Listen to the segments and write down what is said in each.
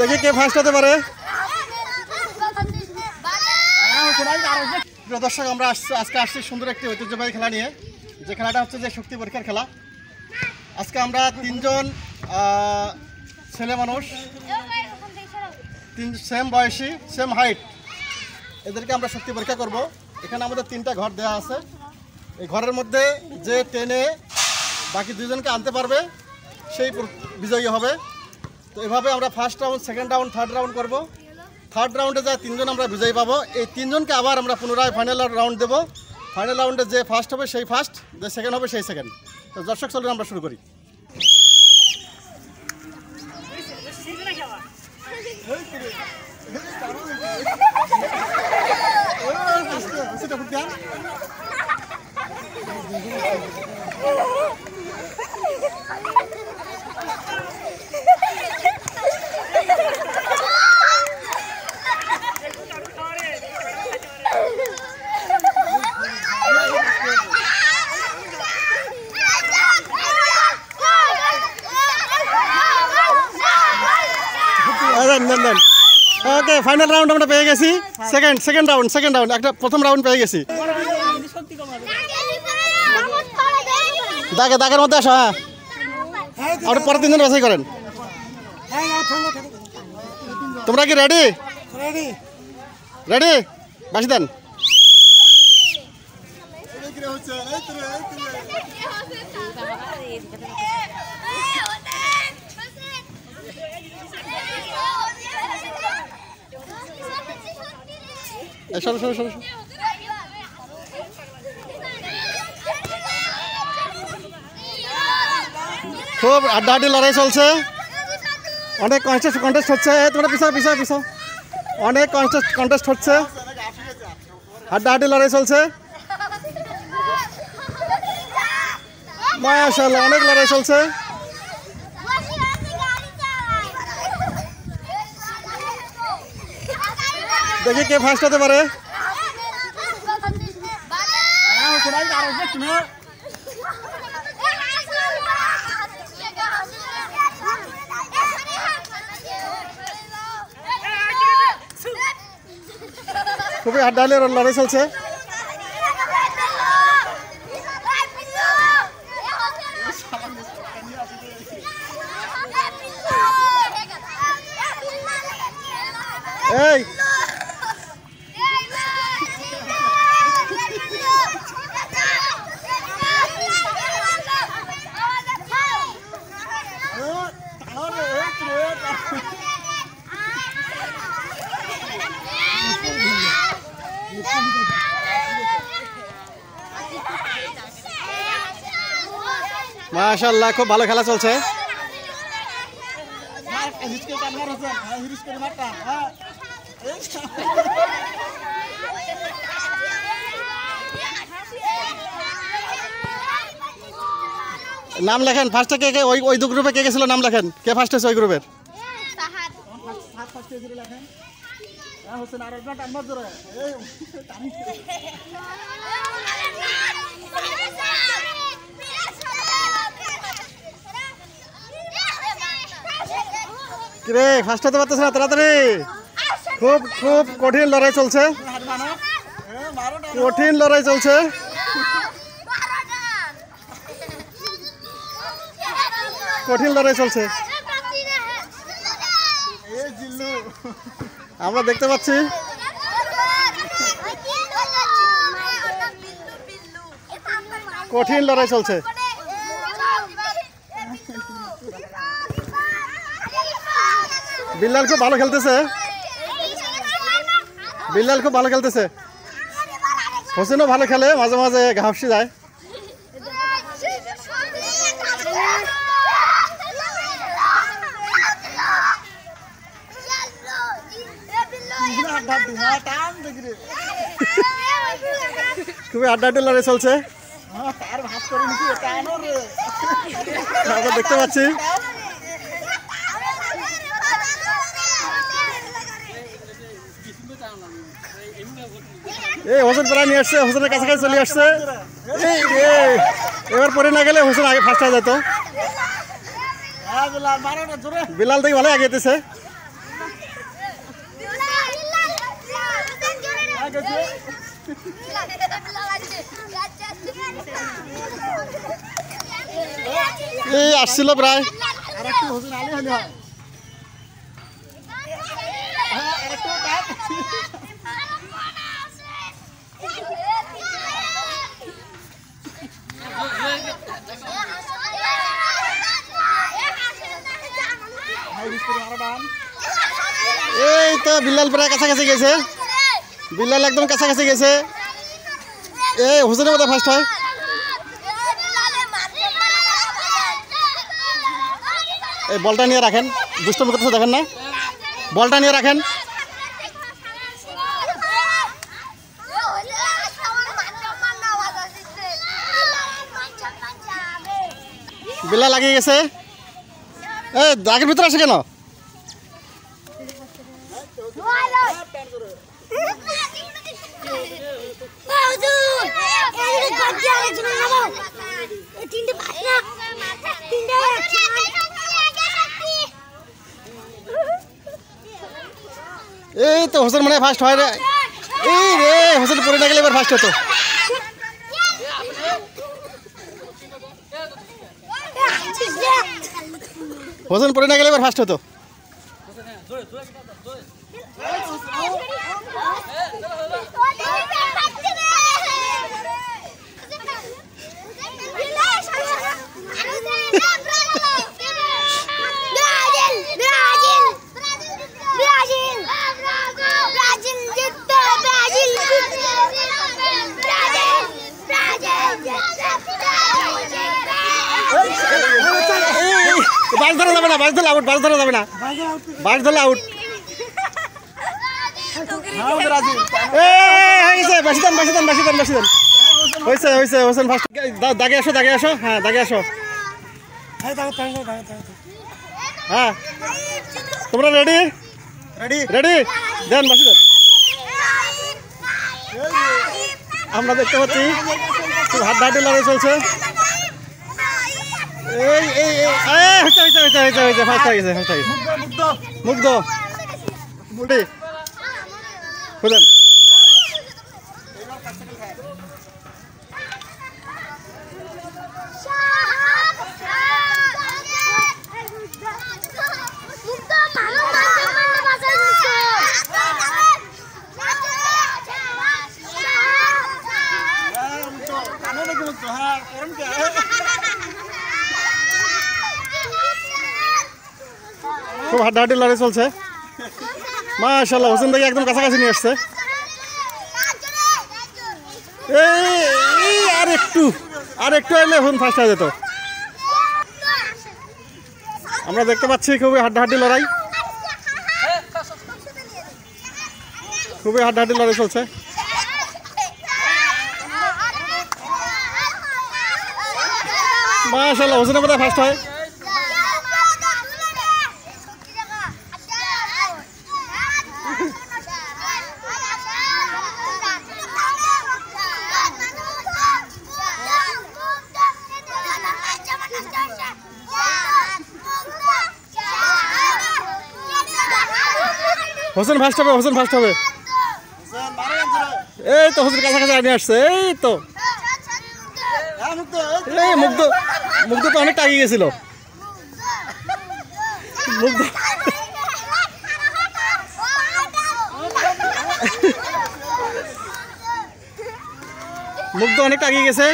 দেখি কে ফার্স্ট হতে পারে। প্রিয় দর্শক, আমরা আজকে আসছি সুন্দর একটি ঐতিহ্যবাহী খেলা নিয়ে, যে খেলাটা হচ্ছে যে শক্তি পরীক্ষার খেলা। আজকে আমরা তিনজন ছেলে মানুষ, সেম বয়সী, সেম হাইট, এদেরকে আমরা শক্তি পরীক্ষা করব। এখানে আমাদের 3টা ঘর দেওয়া আছে। এই ঘরের মধ্যে যে টেনে বাকি দুজনকে আনতে পারবে সেই বিজয়ী হবে। তো এভাবে আমরা first round, second round, third round করব। থার্ড রাউন্ডে যা 3জন আমরা বিজয়ী পাবো, এই 3জনকে আবার আমরা পুনরায় ফাইনাল রাউন্ড দেবো। ফাইনাল রাউন্ডে যে ফার্স্ট হবে সেই ফার্স্ট, যে সেকেন্ড হবে সেই সেকেন্ড। তো দর্শক চলুন আমরা শুরু করি। ওকে, ফাইনাল রাউন্ড আমরা পেয়ে গেছি। সেকেন্ড রাউন্ড একটা প্রথম রাউন্ড পেয়ে গেছি। দাগের মধ্যে আসো। হ্যাঁ, আপনি পরে 3জন বাছাই করেন। তোমরা কি রেডি? রেডি, বাসি দেন। খুব আড্ডাআড্ডি লড়াই চলছে, অনেক কন্টেস্ট হচ্ছে। তোমরা পিছাও। অনেক কন্টেস্ট হচ্ছে, আড্ডাআড্ডি লড়াই চলছে। মাশাআল্লাহ, অনেক লড়াই চলছে। দেখি কে ফার্স্ট হতে পারে। খুবই আড্ডাআড্ডি লড়াই চলছে। এই মাশাআল্লাহ, খুব ভালো খেলা চলছে। নাম লেখেন ফার্স্টে কে কে, ওই দু গ্রুপে কে গেছিল নাম লেখেন। কে ফার্স্ট হয়েছে ওই গ্রুপের? কিরে ফার্স্ট হতে পারতেছে না তাড়াতাড়ি। খুব কঠিন লড়াই চলছে, আমরা দেখতে পাচ্ছি। কঠিন লড়াই চলছে। বিল্লাল খুব ভালো খেলতেছে, হোসেনও ভালো খেলে, মাঝে মাঝে ঘাপসি যায়। খুবই আড্ডাআড্ডি লড়াই চলছে, আমরা দেখতে পাচ্ছি। এই হোসেন প্রায় নিয়ে আসছে, হোসেনের কাছাকাছি চলে আসছে। এবার পরে না গেলে হোসেন আগে ফার্স্ট হয়ে যেত। বিলাল থেকে ভালো আগে যেতেছে। এই আসছিল প্রায় এই তো বিল্লাল প্রায় কাছাকাছি গেছে, বিল্লাল একদম কাছাকাছি গেছে। এই হোসেনের মধ্যে ফার্স্ট হয়। এই বলটা নিয়ে রাখেন, দুষ্টমি করতেছে দেখেন না, বলটা নিয়ে রাখেন। বিল্লা লাগিয়ে গেছে। এই দাগের ভিতরে আসে কেন? এই তো হোসেন মানে ফার্স্ট হয় রে। এই রে হোসেন পরে না গেলে এবার ফার্স্ট হতো। হোসেন পরে না গেলে এবার ফার্স্ট হতো। বাস ধরা যাবে না, বাস ধরলে আউট, বাস ধরা যাবে না, বাস ধরলে আউট। বেশি দেন, বেশি দেন, বেশি দেন, বেশি দেন। হয়েছে হয়েছে, হোসেন ফার্স্ট। দাগে আসো, দাগে আসো, হ্যাঁ দাগে আসো। হ্যাঁ তোমরা রেডি? রেডি রেডি, দেন বাসি দেন। আমরা দেখতে পাচ্ছি খুব হাড্ডাহাড্ডি লড়াই চলছে। এই এই হয়েছে হয়েছে হয়েছে হয়েছে হয়েছে, ফার্স্ট হয়ে গেছে, ফার্স্ট হয়ে গেছে। মুগ্ধ মুটি খুলেন। খুব হাড্ডাহাড্ডি লড়াই চলছে। মাশাআল্লাহ, হোসেন ভাই একদম কাছাকাছি নিয়ে আসছে। এই আর একটু এলে এখন ফার্স্ট হয়ে যেত। আমরা দেখতে পাচ্ছি খুবই হাড্ডাহাড্ডি লড়াই, খুবই হাড্ডাহাড্ডি লড়াই চলছে। মাশাআল্লাহ, হোসেনের মধ্যে ফার্স্ট হয়। হোসেন ফার্স্ট হবে, হোসেন ফার্স্ট হবে। এই তো হোসেন কাছাকাছি নিয়ে আসছে। এই তো এই মুগ্ধ, মুগ্ধ তো অনেকটা এগিয়ে গেছিল। মুগ্ধ মুগ্ধ অনেকটা এগিয়ে গেছে।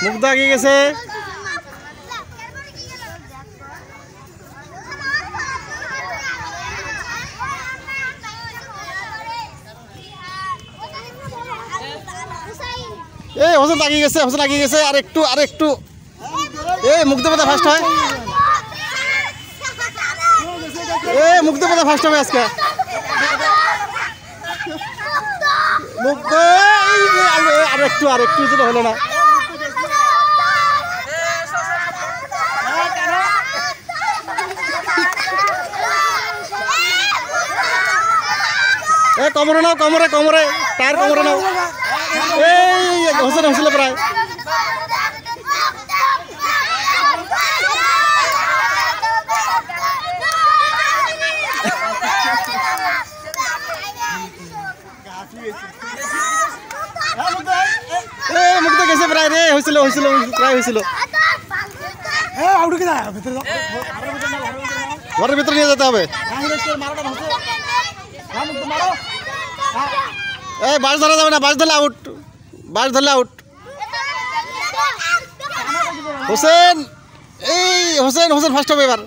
মুগ্ধ এগিয়ে গেছে। এই হোসেন এগিয়ে গেছে, হোসেন এগিয়ে গেছে। আর একটু, আর একটু। এই মুগ্ধ বোধহয় ফার্স্ট হয়। এই মুগ্ধ বোধহয় ফার্স্ট হবে আজকে। মুগ্ধ আর একটু, আর একটু যেটা হলো না। এ কমরে নাও, কমরে, কমরে, টায়ার কমরে নাও। এই হোসেন হয়েছিল প্রায়। মুক্ত গেছে প্রায় রে, হয়েছিল প্রায় হয়েছিল। ঘরের ভিতরে নিয়ে যেতে হবে। এই বাস ধরা যাবে না, বাস ধরলে আউট, বাস ধরলে আউট। হোসেন, এই হোসেন ফার্স্ট হবে এবার।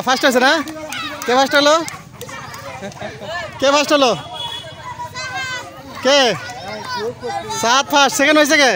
ফার্স্ট হয়েছে না? কে ফার্স্ট হলো? কে 7 ফার্স্ট, সেকেন্ড হয়েছে কে?